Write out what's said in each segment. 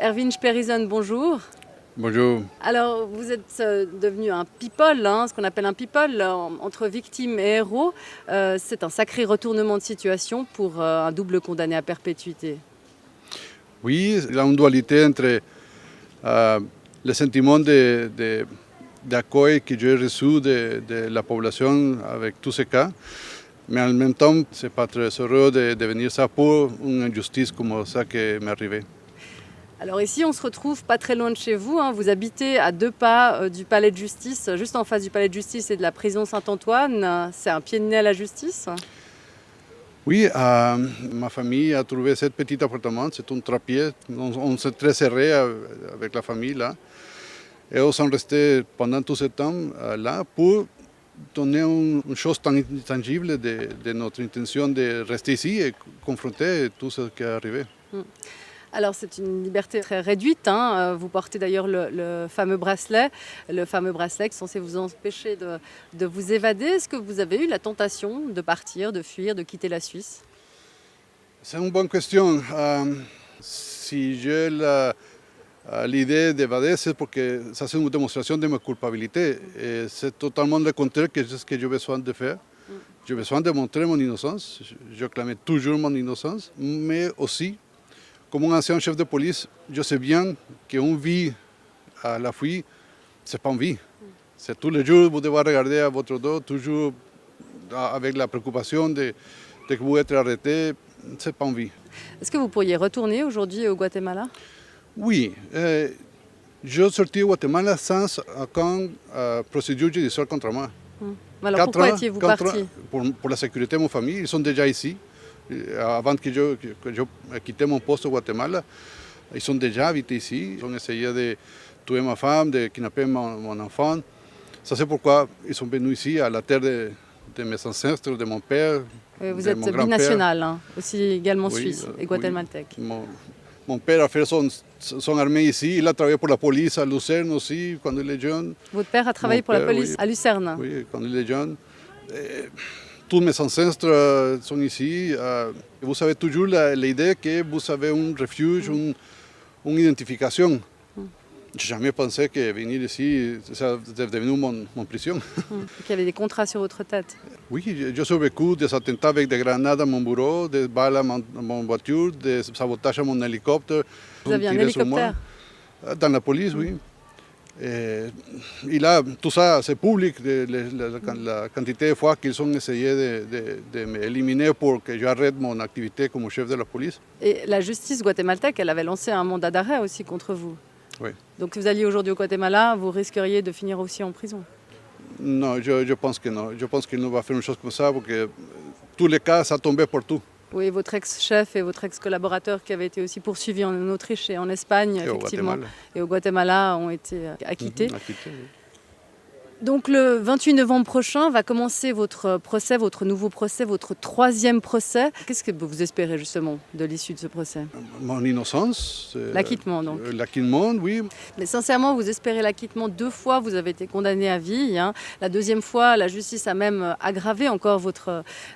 Erwin Sperisen, bonjour. Bonjour. Alors, vous êtes devenu un people, ce qu'on appelle un people, entre victime et héros. C'est un sacré retournement de situation pour un double condamné à perpétuité. Oui, il y a une dualité entre le sentiment d'accueil que j'ai reçu de la population avec tous ces cas, mais en même temps, c'est pas très heureux de venir ça pour une injustice comme ça qui m'est arrivée. Alors ici, on se retrouve pas très loin de chez vous. Vous habitez à 2 pas du palais de justice, juste en face du palais de justice et de la prison Saint-Antoine. C'est un pied de nez à la justice. Oui, ma famille a trouvé ce petit appartement, c'est un trépied, on s'est très serré avec la famille là. Et ils sont restés pendant tout ce temps là pour donner une chose tangible de notre intention de rester ici et confronter tout ce qui est arrivé. Alors c'est une liberté très réduite. Vous portez d'ailleurs le fameux bracelet qui est censé vous empêcher de vous évader. Est-ce que vous avez eu la tentation de partir, de fuir, de quitter la Suisse? C'est une bonne question. Si j'ai l'idée d'évader, c'est parce que ça c'est une démonstration de ma culpabilité. Et c'est totalement le contraire que ce que j'ai besoin de faire. J'ai besoin de montrer mon innocence. Je clame toujours mon innocence, mais aussi, comme un ancien chef de police, je sais bien qu'une vie à la fuite, ce n'est pas une vie. C'est tous les jours, vous devez regarder à votre dos, toujours avec la préoccupation de que vous êtes arrêté, ce n'est pas une vie. Est-ce que vous pourriez retourner aujourd'hui au Guatemala? Oui, je suis sorti au Guatemala sans aucune procédure judiciaire contre moi. Alors pourquoi étiez-vous parti? Pour la sécurité de ma famille, ils sont déjà ici. Avant que je quitte mon poste au Guatemala, ils sont déjà habités ici. Ils ont essayé de tuer ma femme, de kidnapper mon enfant. Ça c'est pourquoi ils sont venus ici, à la terre de mes ancêtres, de mon père. Vous êtes binational, aussi également suisse et guatémaltèque. Mon père a fait son armée ici. Il a travaillé pour la police à Lucerne aussi, quand il est jeune. Votre père a travaillé pour la police à Lucerne? Oui, quand il est jeune. Tous mes ancêtres sont ici. Vous avez toujours l'idée que vous avez un refuge, une identification. Je n'ai jamais pensé que venir ici, ça est devenu mon prison. Il y avait des contrats sur votre tête? Oui, j'ai survécu des attentats avec des grenades à mon bureau, des balles à mon voiture, des sabotages à mon hélicoptère. Vous aviez un hélicoptère? Dans la police, oui. Et là, tout ça, c'est public, la quantité de fois qu'ils ont essayé de m'éliminer pour que j'arrête mon activité comme chef de la police. Et la justice guatémaltèque, elle avait lancé un mandat d'arrêt aussi contre vous. Oui. Donc si vous alliez aujourd'hui au Guatemala, vous risqueriez de finir aussi en prison? Non, je pense que non. Je pense qu'il ne va faire une chose comme ça parce que tous les cas, ça tombait partout. Oui, votre ex-chef et votre ex-collaborateur qui avaient été aussi poursuivis en Autriche et en Espagne, effectivement, et au Guatemala, ont été acquittés. Acquittés, oui. Donc le 28 novembre prochain va commencer votre procès, votre nouveau procès, votre 3e procès. Qu'est-ce que vous espérez justement de l'issue de ce procès? Mon innocence. L'acquittement donc. L'acquittement, oui. Mais sincèrement, vous espérez l'acquittement 2 fois, vous avez été condamné à vie. La 2e fois, la justice a même aggravé encore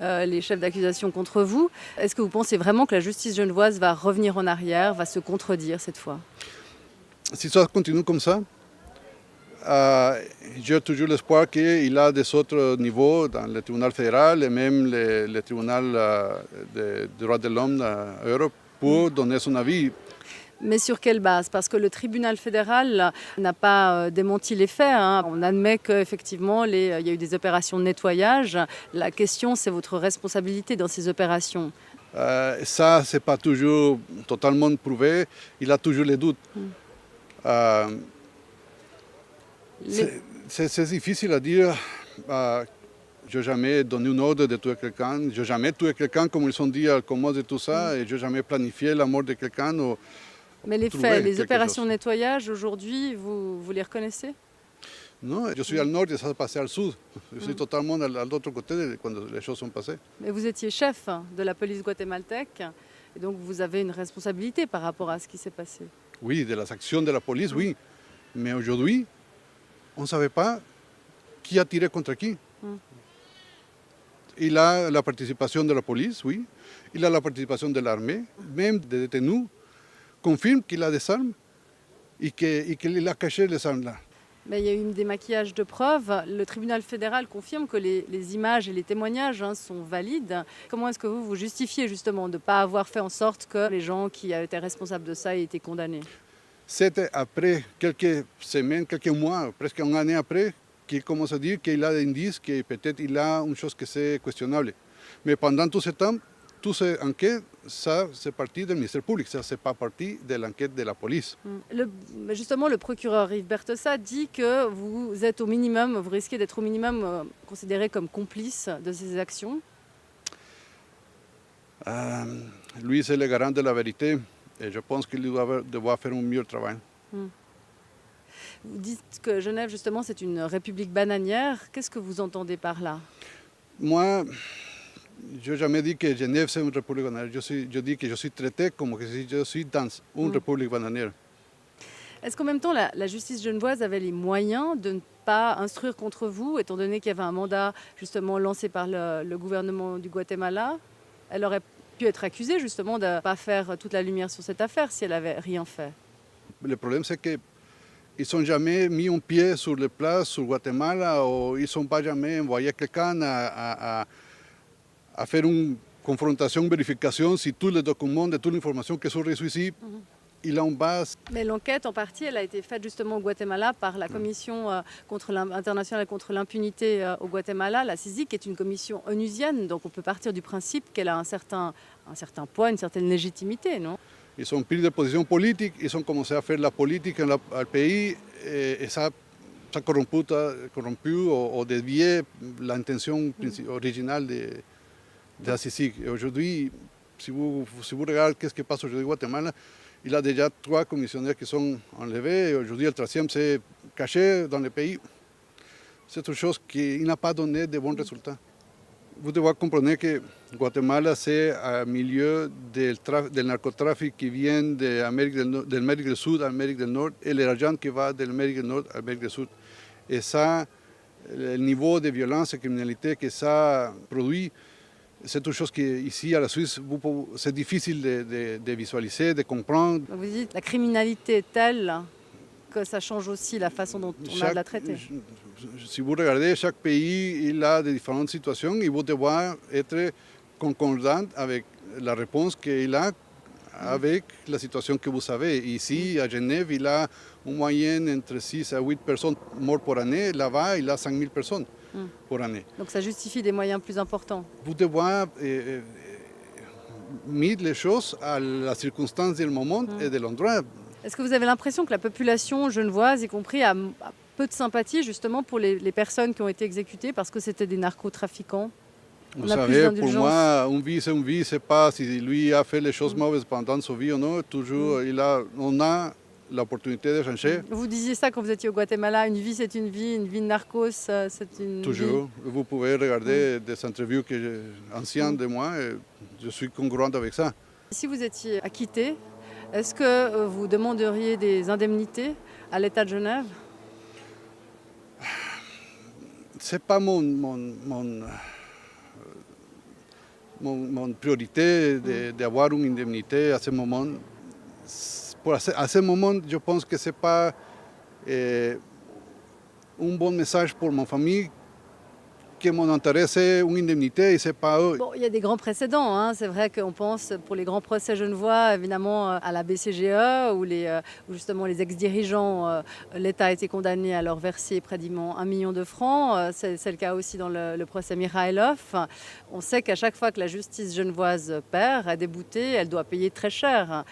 les chefs d'accusation contre vous. Est-ce que vous pensez vraiment que la justice genevoise va revenir en arrière, va se contredire cette fois? Si ça continue comme ça, j'ai toujours l'espoir qu'il y a des autres niveaux dans le tribunal fédéral et même le tribunal des droits de l'homme en Europe pour donner son avis. Mais sur quelle base? Parce que le tribunal fédéral n'a pas démenti les faits. On admet qu'effectivement, il y a eu des opérations de nettoyage. La question, c'est votre responsabilité dans ces opérations. Ça, ce n'est pas toujours totalement prouvé. Il a toujours les doutes. C'est difficile à dire. Je n'ai jamais donné un ordre de tuer quelqu'un. Je n'ai jamais tué quelqu'un, comme ils ont dit à Alcomos et tout ça. Et je n'ai jamais planifié la mort de quelqu'un. Mais les faits, les opérations de nettoyage, aujourd'hui, vous les reconnaissez? Non, je suis au nord et ça s'est passé au sud. Je suis totalement à l'autre côté quand les choses sont passées. Mais vous étiez chef de la police guatémaltèque. Et donc vous avez une responsabilité par rapport à ce qui s'est passé. Oui, de las actions de la police, oui. Mais aujourd'hui, on ne savait pas qui a tiré contre qui. Il a la participation de la police, oui. Il a la participation de l'armée, même des détenus confirme qu'il a des armes et qu'il a caché les armes là. Mais il y a eu des maquillages de preuves. Le tribunal fédéral confirme que les images et les témoignages sont valides. Comment est-ce que vous justifiez justement de ne pas avoir fait en sorte que les gens qui étaient responsables de ça aient été condamnés? C'était après quelques semaines, quelques mois, presque une année après, qu'il commence à dire qu'il a des indices, que peut-être il a une chose que c'est questionnable. Mais pendant tout ce temps, toute cette enquête, ça, c'est parti du ministère public, ça, c'est pas parti de l'enquête de la police. Justement, le procureur Yves Bertossa dit que vous êtes au minimum, vous risquez d'être au minimum considéré comme complice de ces actions. Lui, c'est le garant de la vérité et je pense qu'il doit faire un meilleur travail. Vous dites que Genève, justement, c'est une république bananière. Qu'est-ce que vous entendez par là? Moi, je n'ai jamais dit que Genève c'est une république bananière. Je dis que je suis traité comme si je suis dans une république bananière. Est-ce qu'en même temps, la justice genevoise avait les moyens de ne pas instruire contre vous, étant donné qu'il y avait un mandat justement lancé par le gouvernement du Guatemala? Elle aurait pu être accusée justement de ne pas faire toute la lumière sur cette affaire si elle n'avait rien fait. Le problème, c'est qu'ils n'ont jamais mis un pied sur les places sur Guatemala ou ils n'ont pas jamais envoyé quelqu'un à faire une confrontation, une vérification si tous les documents, de toute l'information qui sont reçus ici, il a une base. Mais l'enquête, en partie, elle a été faite justement au Guatemala par la Commission internationale contre l'impunité au Guatemala, la CICIG, qui est une commission onusienne. Donc on peut partir du principe qu'elle a un certain poids, une certaine légitimité, non? Ils ont pris des positions politiques, ils ont commencé à faire la politique dans le pays et ça a corrompu ou dévié l'intention originale de la CICIG. Et aujourd'hui, si vous regardez ce qui passe aujourd'hui au Guatemala, il y a déjà 3 commissionnaires qui sont enlevés et aujourd'hui le 3e s'est caché dans le pays. C'est une chose qui n'a pas donné de bons résultats. Vous devez comprendre que Guatemala c'est un milieu del narcotrafic qui vient de l'Amérique du Sud à l'Amérique du Nord et l'argent qui va de l'Amérique du Nord à l'Amérique du Sud. Et ça, le niveau de violence et de criminalité que ça produit, c'est une chose qui, ici, à la Suisse, c'est difficile de visualiser, de comprendre. Vous dites la criminalité est telle que ça change aussi la façon dont on a de la traiter. Si vous regardez, chaque pays il a de différentes situations et vous devez être concordant avec la réponse qu'il a avec la situation que vous avez. Ici, à Genève, il a une moyenne entre 6 à 8 personnes mortes par année. Là-bas, il a 5 000 personnes par année. Donc ça justifie des moyens plus importants. Vous devez mettre les choses à la circonstance du moment et de l'endroit. Est-ce que vous avez l'impression que la population genevoise, y compris, a peu de sympathie justement pour les personnes qui ont été exécutées parce que c'était des narcotrafiquants? Vous savez, pour moi, une vie, c'est pas si lui a fait les choses mauvaises pendant sa vie ou non. Toujours, on a l'opportunité de changer. Vous disiez ça quand vous étiez au Guatemala, une vie c'est une vie de narcos, c'est une Toujours. vie. Vous pouvez regarder des interviews anciennes de moi et je suis congruente avec ça. Si vous étiez acquitté, est-ce que vous demanderiez des indemnités à l'État de Genève? C'est pas mon priorité d'avoir une indemnité à ce moment. À ce moment, je pense que ce n'est pas un bon message pour ma famille que mon intérêt c'est une indemnité et c'est pas eux. Bon, il y a des grands précédents, hein. C'est vrai qu'on pense pour les grands procès genevois évidemment à la BCGE où justement les ex-dirigeants, l'État a été condamné à leur verser pratiquement 1 million de francs. C'est le cas aussi dans le procès Mirailov. On sait qu'à chaque fois que la justice genevoise perd, est déboutée, elle doit payer très cher.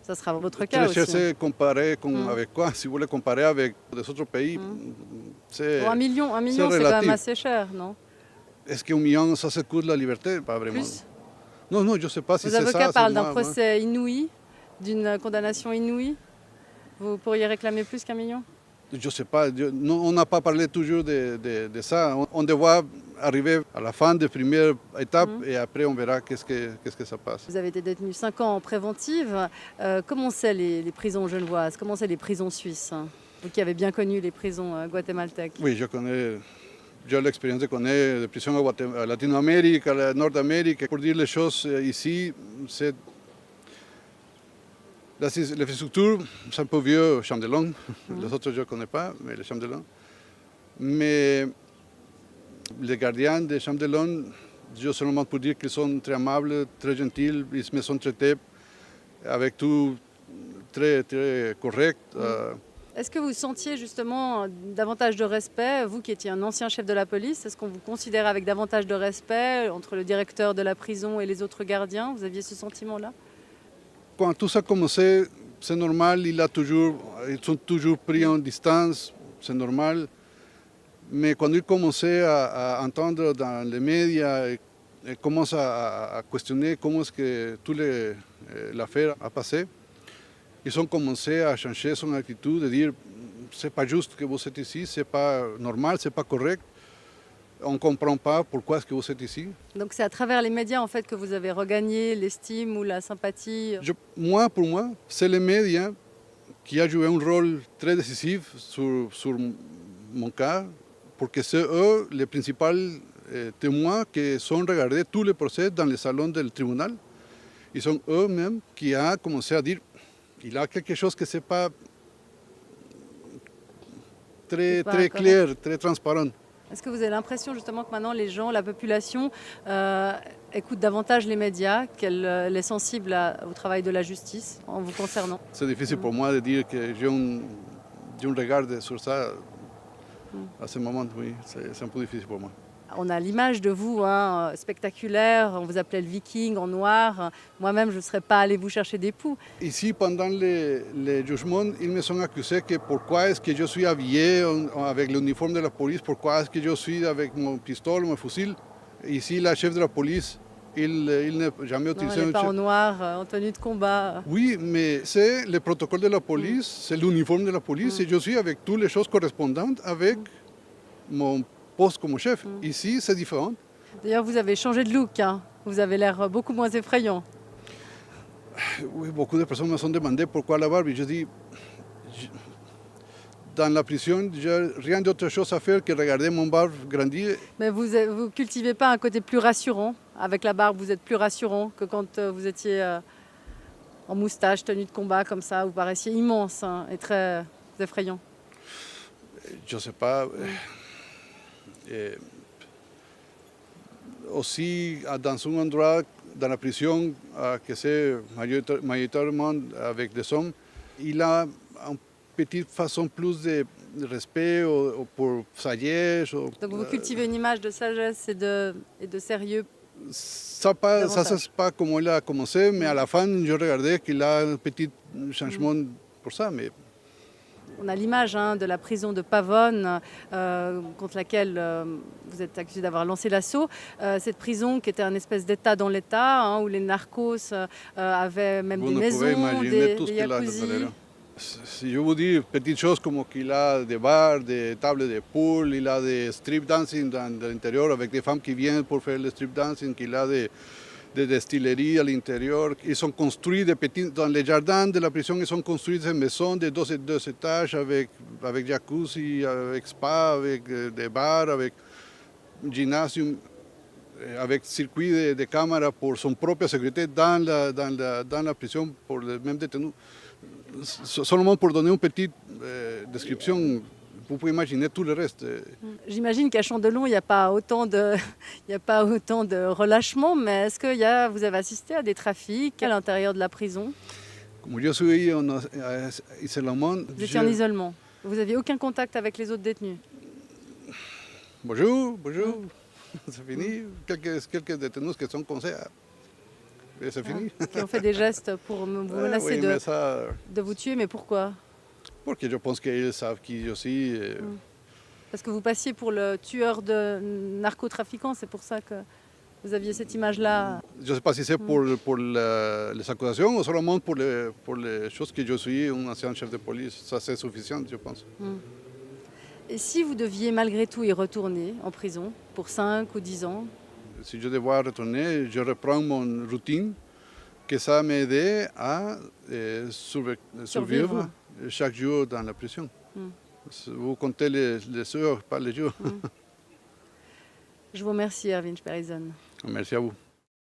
Ça sera votre cas aussi. C'est comparé avec quoi? Si vous voulez comparer avec les autres pays, c'est bon, 1 million c'est quand même assez cher, non? Est-ce qu'un million, ça se coûte la liberté? Pas vraiment. Plus? Non, je ne sais pas si c'est ça. Vos avocats parlent d'un procès inouï, d'une condamnation inouïe. Vous pourriez réclamer plus qu'1 million? Je ne sais pas. On n'a pas parlé toujours de ça. On doit arriver à la fin de la première étape et après on verra qu'est-ce que ça passe. Vous avez été détenu 5 ans en préventive. Comment c'est les prisons genevoises? Comment c'est les prisons suisses? Vous qui avez bien connu les prisons guatémaltèques. Oui, j'ai l'expérience de connaître les prisons à Latino-Amérique, à Nord-Amérique. Pour dire les choses ici, L'infrastructure, c'est un peu vieux, Champ-de-Long. Les autres, je ne connais pas, mais le Champ-de-Long. Mais les gardiens de Champ-de-Long, je seulement pour dire qu'ils sont très amables, très gentils, ils me sont traités avec tout très, très correct. Est-ce que vous sentiez justement davantage de respect, vous qui étiez un ancien chef de la police, est-ce qu'on vous considère avec davantage de respect entre le directeur de la prison et les autres gardiens? Vous aviez ce sentiment-là? Quand tout ça a commencé, c'est normal, ils sont toujours pris en distance, c'est normal. Mais quand ils commençaient à entendre dans les médias, ils commencent à questionner comment est-ce que toute l'affaire a passé, ils ont commencé à changer son attitude, de dire c'est pas juste que vous êtes ici, c'est pas normal, c'est pas correct. On ne comprend pas pourquoi est-ce que vous êtes ici. Donc c'est à travers les médias en fait que vous avez regagné l'estime ou la sympathie? Pour moi, c'est les médias qui ont joué un rôle très décisif sur mon cas, parce que c'est eux les principaux témoins qui sont regardés tous les procès dans les salons du tribunal. Ils sont eux-mêmes qui ont commencé à dire il y a quelque chose que c'est pas très clair, très transparent. Est-ce que vous avez l'impression justement que maintenant les gens, la population, écoute davantage les médias, qu'elle est sensible au travail de la justice en vous concernant? C'est difficile pour moi de dire que j'ai un regard sur ça à ce moment, oui, c'est un peu difficile pour moi. On a l'image de vous, hein, spectaculaire, on vous appelait le viking en noir. Moi-même, je ne serais pas allée vous chercher des poux. Ici, pendant le jugement, ils me sont accusés que pourquoi est-ce que je suis habillé avec l'uniforme de la police, pourquoi est-ce que je suis avec mon pistolet, mon fusil. Ici, la chef de la police, il n'a jamais utilisé Elle n'est pas en noir, en tenue de combat. Oui, mais c'est le protocole de la police, c'est l'uniforme de la police, et je suis avec toutes les choses correspondantes avec mon poste comme chef. Ici, c'est différent. D'ailleurs, vous avez changé de look, hein. Vous avez l'air beaucoup moins effrayant. Oui, beaucoup de personnes me sont demandé pourquoi la barbe. Je dis, dans la prison, je n'ai rien d'autre chose à faire que regarder mon barbe grandir. Mais vous ne cultivez pas un côté plus rassurant? Avec la barbe, vous êtes plus rassurant que quand vous étiez en moustache, tenue de combat comme ça. Vous paraissiez immense, hein, et très effrayant. Je ne sais pas. Aussi, dans un endroit, dans la prison, que c'est majoritairement avec des hommes, il a une petite façon plus de respect pour sagesse. Donc vous cultivez une image de sagesse et de sérieux. Ça c'est pas comme il a commencé, mais à la fin, je regardais qu'il a un petit changement pour ça. Mais on a l'image de la prison de Pavone, contre laquelle vous êtes accusé d'avoir lancé l'assaut. Cette prison qui était un espèce d'État dans l'État, où les narcos avaient même des maisons, des jacuzzi. Si je vous dis petites choses comme qu'il a des bars, des tables de pool, il a des strip dancing dans l'intérieur avec des femmes qui viennent pour faire le strip dancing, qu'il a des destilleries à l'intérieur. Ils sont construits dans les jardins de la prison, ils sont construits des maisons de 2 étages avec jacuzzi, avec spa, avec des bars, avec gymnasium, avec circuit de caméra pour son propre sécurité dans la prison pour les mêmes détenus. Seulement pour donner une petite description, vous pouvez imaginer tout le reste. J'imagine qu'à Chandelon, il n'y a pas autant de relâchement, mais est-ce que vous avez assisté à des trafics à l'intérieur de la prison? Comme je suis en isolement... Vous étiez en isolement. Vous n'aviez aucun contact avec les autres détenus? Bonjour. C'est fini. Quelques détenus qui sont comme ça. Et c'est fini. Qui ont fait des gestes pour vous menacer de vous tuer, mais pourquoi? Parce que je pense qu'ils savent qui je suis. Parce que vous passiez pour le tueur de narcotrafiquants, c'est pour ça que vous aviez cette image-là? Je ne sais pas si c'est pour les accusations ou seulement pour les choses que je suis un ancien chef de police. Ça, c'est suffisant, je pense. Et si vous deviez malgré tout y retourner en prison pour 5 ou 10 ans? Si je devais retourner, je reprends mon routine, que ça m'aide à survivre chaque jour dans la prison. Vous comptez les heures, pas les jours. Je vous remercie, Erwin Sperryson. Merci à vous.